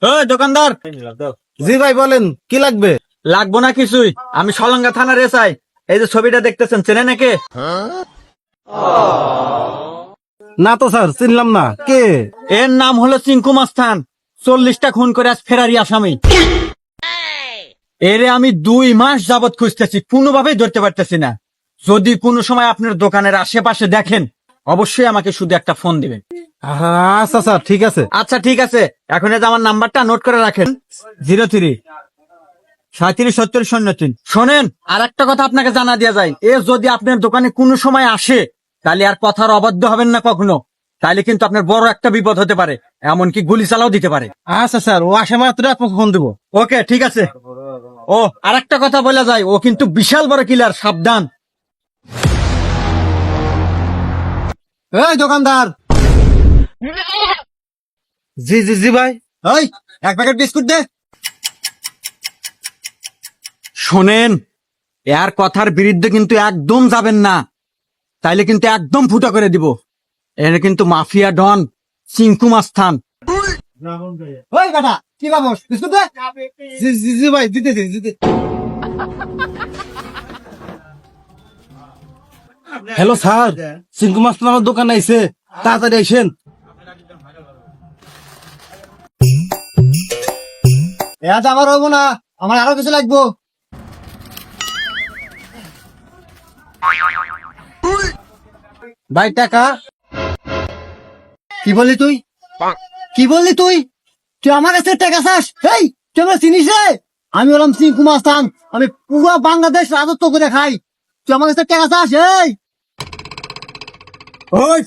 দোকানদার। জি ভাই বলেন, কি লাগবে? লাগবো না কিছুই, আমি সলঙ্গা থানার এসআই। এই যে ছবিটা দেখতেছেন, চেনে নাকি? না তো স্যার, চিনলাম না। কে? এর নাম হলো চিঙ্কু মাস্তান। 40টা খুন করে আজ ফেরারি আসামি। এরে আমি 2 মাস যাবত খুঁজতেছি, কোনোভাবেই ধরতে পারতেছি না। যদি কোনো সময় আপনার দোকানের আশেপাশে দেখেন, অবশ্যই আমাকে শুধু একটা ফোন দিবেন। আচ্ছা স্যার, ঠিক আছে। আচ্ছা ঠিক আছে, এখন এই যে আমার নাম্বারটা নোট করে রাখেন, 03-3770-03। শোনেন, আর একটা কথা আপনাকে জানা দেওয়া যায়, এ যদি আপনার দোকানে কোনো সময় আসে, তাহলে আর কথার অবাধ্য হবেন না কখনো। তাহলে কিন্তু আপনার বড় একটা বিপদ হতে পারে, এমনকি গুলি চালাও দিতে পারে। আচ্ছা স্যার, ও আসে মাত্র আপনাকে ফোন দেবো। ওকে ঠিক আছে। ও আর একটা কথা বলা যায়, ও কিন্তু বিশাল বড় কিলার, সাবধান। এই দোকানদার। জি জি জি ভাই। ওই 1 প্যাকেট বিস্কুট দে। শোনেন, এর কথার বিরুদ্ধে কিন্তু একদম যাবেন না, তাইলে কিন্তু একদম ফুটা করে দিব। এর কিন্তু মাফিয়া ডন চিঙ্কু মাস্তান। ওই বেটা, কি বাবস বিস্কুট দে। জি জি জি ভাই, দিতে দিতে। হ্যালো স্যার, সিঙ্কু মাস্টার আমার দোকানে আইছে, তাড়াতাড়ি আইসেন। আজ আমার হবো না, আমার আরো কিছু লাগবো। ভাই টাকা। কি বললি তুই? কি বললি তুই? তুই আমার কাছে টাকা চাস? এই তুই আমার চিনিস রে? আমি হলাম চিঙ্কু মাস্তান, আমি পুরো বাংলাদেশ রাজত্ব করে খাই। তুই আমার কাছে টাকা চাস? এই ওই,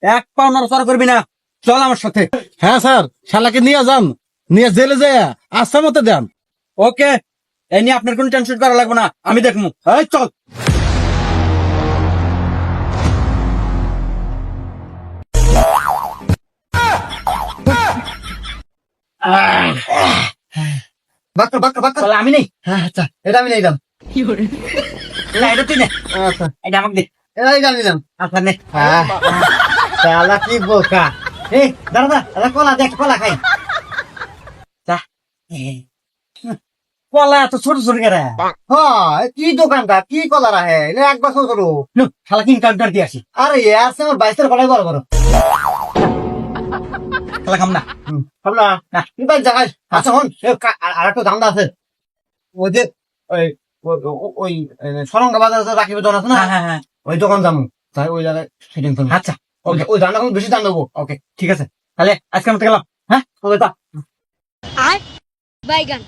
এক পাও নড়াচড়া করবি না, চল আমার সাথে। হ্যাঁ স্যার, শালাকে নিয়ে যান, নিয়ে জেলে যায় আস্থা মতো দেন। ওকে, এই নিয়ে আপনার কোনো টেনশন করা লাগবে না, আমি দেখবো। এই চল। বাক্কা বাক্কা বাক্কা, আমি নেই। হ্যাঁ আচ্ছা, এটা আমি নিলাম। না এটা তুই নে। আচ্ছা, এটা আমাকে দে। এটা নিলাম। আচ্ছা নে। শালা কি বোকা। এই দাদা দাদা, কলা দেখ, কলা খাই। যা। কলা এত ছোট ছোট কেরা? হ্যাঁ, কি দোকানটা, কি কলা রাহে, এক বছর করো। শালা কিং কাউন্টার দিয়ে আসি। আরে ইয়ার সে আমার 22 কলাই বড় বড়। শালা খাম না। ভাবলা না। তুই ভাই জায়গায়। আচ্ছা হন, আর একটা ধান্দা আছে। ওই যে ওই ওই সরঙ্গা বাজার রাখিব দোকান আছে না, হ্যাঁ হ্যাঁ হ্যাঁ। ওই দোকান যাবো, তাই ওই জায়গায় সেটিং করবো। আচ্ছা ওকে, ওই ধান্দা বেশি দাম দেবো। ওকে ঠিক আছে, তাহলে আজকে আমি গেলাম। হ্যাঁ ওকে তা আর বাইগান